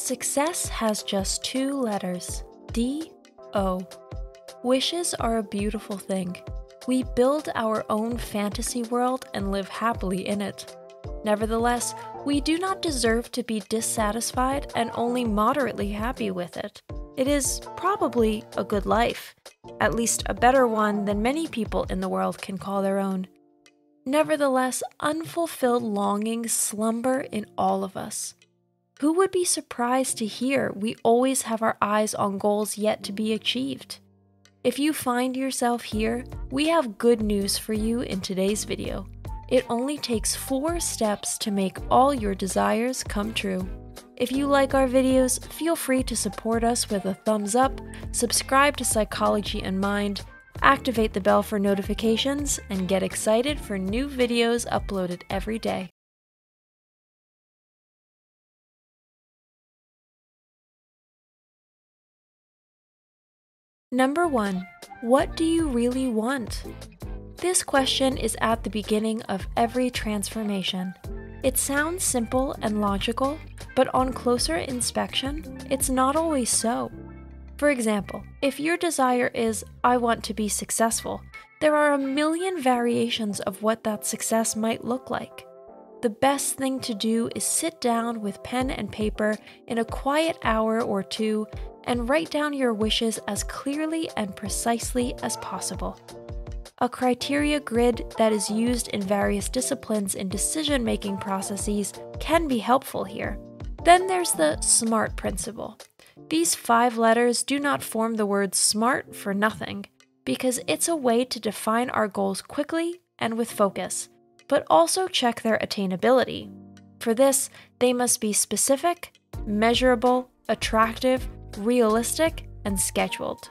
Success has just two letters, D-O. Wishes are a beautiful thing. We build our own fantasy world and live happily in it. Nevertheless, we do not deserve to be dissatisfied and only moderately happy with it. It is probably a good life, at least a better one than many people in the world can call their own. Nevertheless, unfulfilled longings slumber in all of us. Who would be surprised to hear we always have our eyes on goals yet to be achieved? If you find yourself here, we have good news for you in today's video. It only takes 4 steps to make all your desires come true. If you like our videos, feel free to support us with a thumbs up, subscribe to Psychology and Mind, activate the bell for notifications, and get excited for new videos uploaded every day. Number 1. What do you really want? This question is at the beginning of every transformation. It sounds simple and logical, but on closer inspection, it's not always so. For example, if your desire is, I want to be successful, there are a million variations of what that success might look like. The best thing to do is sit down with pen and paper in a quiet hour or two and write down your wishes as clearly and precisely as possible. A criteria grid that is used in various disciplines in decision-making processes can be helpful here. Then there's the SMART principle. These 5 letters do not form the word SMART for nothing, because it's a way to define our goals quickly and with focus, but also check their attainability. For this, they must be specific, measurable, attractive, realistic, and scheduled.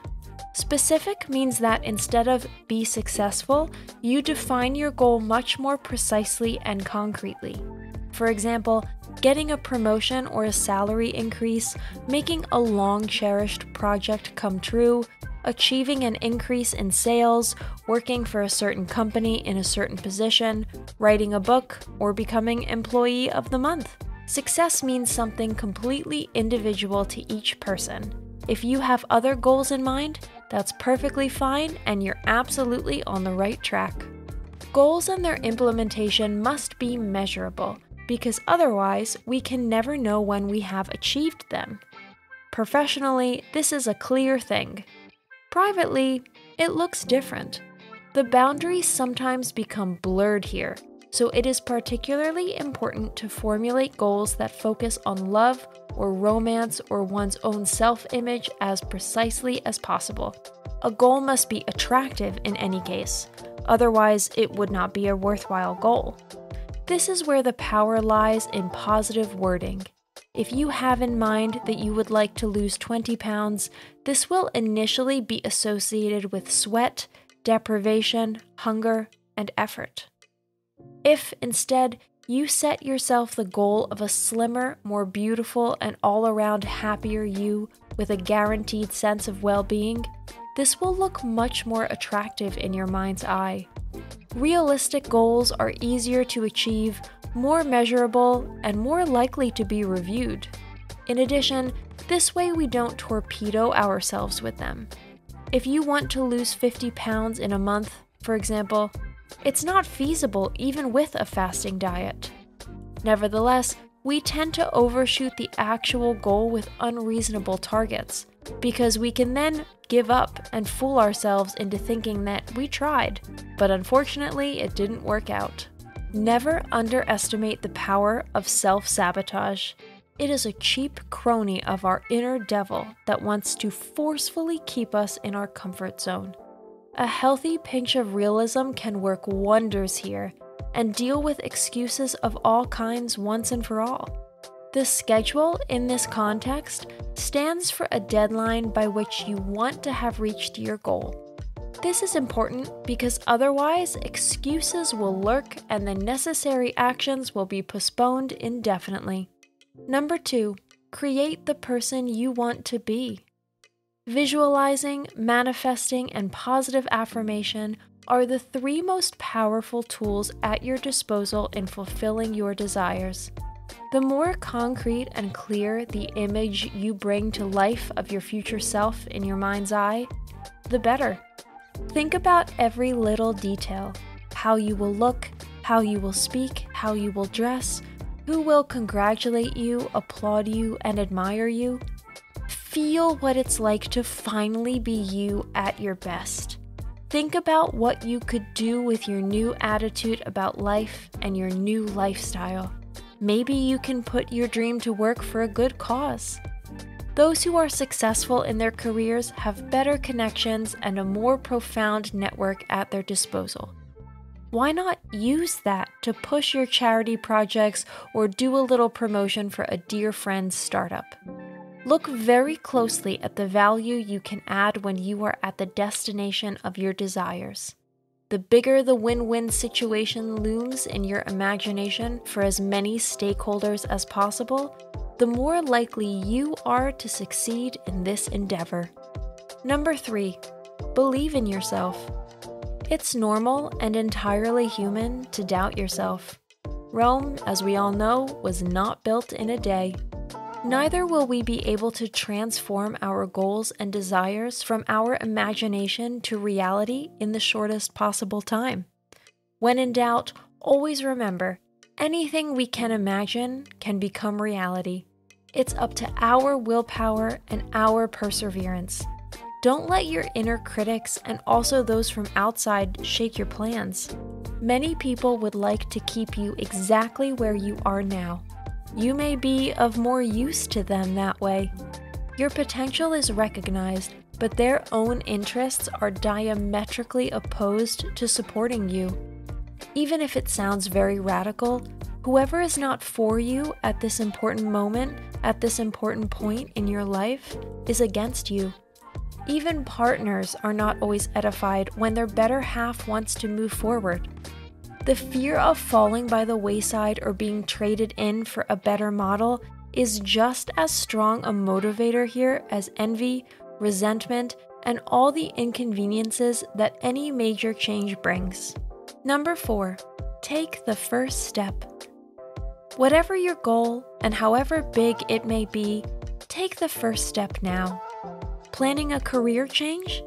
Specific means that instead of be successful, you define your goal much more precisely and concretely. For example, getting a promotion or a salary increase, making a long-cherished project come true, achieving an increase in sales, working for a certain company in a certain position, writing a book, or becoming Employee of the Month. Success means something completely individual to each person. If you have other goals in mind, that's perfectly fine and you're absolutely on the right track. Goals and their implementation must be measurable, because otherwise we can never know when we have achieved them. Professionally, this is a clear thing. Privately, it looks different. The boundaries sometimes become blurred here, so it is particularly important to formulate goals that focus on love or romance or one's own self-image as precisely as possible. A goal must be attractive in any case, otherwise it would not be a worthwhile goal. This is where the power lies in positive wording. If you have in mind that you would like to lose 20 pounds, this will initially be associated with sweat, deprivation, hunger, and effort. If, instead, you set yourself the goal of a slimmer, more beautiful, and all-around happier you with a guaranteed sense of well-being, this will look much more attractive in your mind's eye. Realistic goals are easier to achieve, more measurable, and more likely to be reviewed. In addition, this way we don't torpedo ourselves with them. If you want to lose 50 pounds in a month, for example, it's not feasible even with a fasting diet. Nevertheless, we tend to overshoot the actual goal with unreasonable targets, because we can then give up and fool ourselves into thinking that we tried, but unfortunately it didn't work out. Never underestimate the power of self-sabotage. It is a cheap crony of our inner devil that wants to forcefully keep us in our comfort zone. A healthy pinch of realism can work wonders here and deal with excuses of all kinds once and for all. The schedule in this context stands for a deadline by which you want to have reached your goal. This is important because otherwise excuses will lurk and the necessary actions will be postponed indefinitely. Number 2, create the person you want to be. Visualizing, manifesting, and positive affirmation are the 3 most powerful tools at your disposal in fulfilling your desires. The more concrete and clear the image you bring to life of your future self in your mind's eye, the better. Think about every little detail: how you will look, how you will speak, how you will dress, who will congratulate you, applaud you, and admire you. Feel what it's like to finally be you at your best. Think about what you could do with your new attitude about life and your new lifestyle. Maybe you can put your dream to work for a good cause. Those who are successful in their careers have better connections and a more profound network at their disposal. Why not use that to push your charity projects or do a little promotion for a dear friend's startup? Look very closely at the value you can add when you are at the destination of your desires. The bigger the win-win situation looms in your imagination for as many stakeholders as possible, the more likely you are to succeed in this endeavor. Number 3, believe in yourself. It's normal and entirely human to doubt yourself. Rome, as we all know, was not built in a day. Neither will we be able to transform our goals and desires from our imagination to reality in the shortest possible time. When in doubt, always remember, anything we can imagine can become reality. It's up to our willpower and our perseverance. Don't let your inner critics and also those from outside shake your plans. Many people would like to keep you exactly where you are now. You may be of more use to them that way. Your potential is recognized, but their own interests are diametrically opposed to supporting you. Even if it sounds very radical, whoever is not for you at this important moment, at this important point in your life, is against you. Even partners are not always edified when their better half wants to move forward. The fear of falling by the wayside or being traded in for a better model is just as strong a motivator here as envy, resentment, and all the inconveniences that any major change brings. Number 4, take the first step. Whatever your goal, and however big it may be, take the first step now. Planning a career change?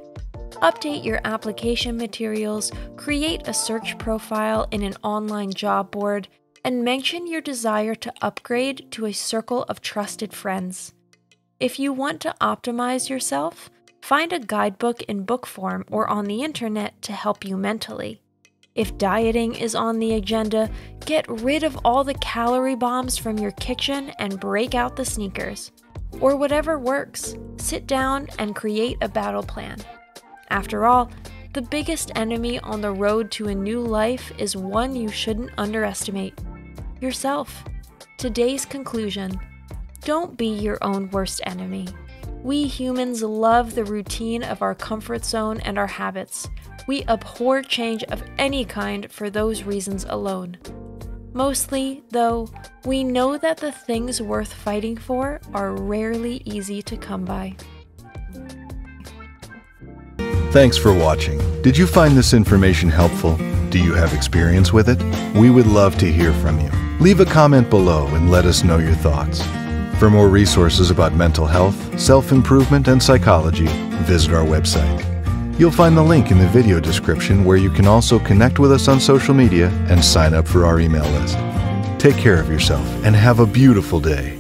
Update your application materials, create a search profile in an online job board, and mention your desire to upgrade to a circle of trusted friends. If you want to optimize yourself, find a guidebook in book form or on the internet to help you mentally. If dieting is on the agenda, get rid of all the calorie bombs from your kitchen and break out the sneakers. Or whatever works, sit down and create a battle plan. After all, the biggest enemy on the road to a new life is one you shouldn't underestimate: yourself. Today's conclusion: don't be your own worst enemy. We humans love the routine of our comfort zone and our habits. We abhor change of any kind for those reasons alone. Mostly, though, we know that the things worth fighting for are rarely easy to come by. Thanks for watching. Did you find this information helpful? Do you have experience with it? We would love to hear from you. Leave a comment below and let us know your thoughts. For more resources about mental health, self-improvement, and psychology, visit our website. You'll find the link in the video description where you can also connect with us on social media and sign up for our email list. Take care of yourself and have a beautiful day.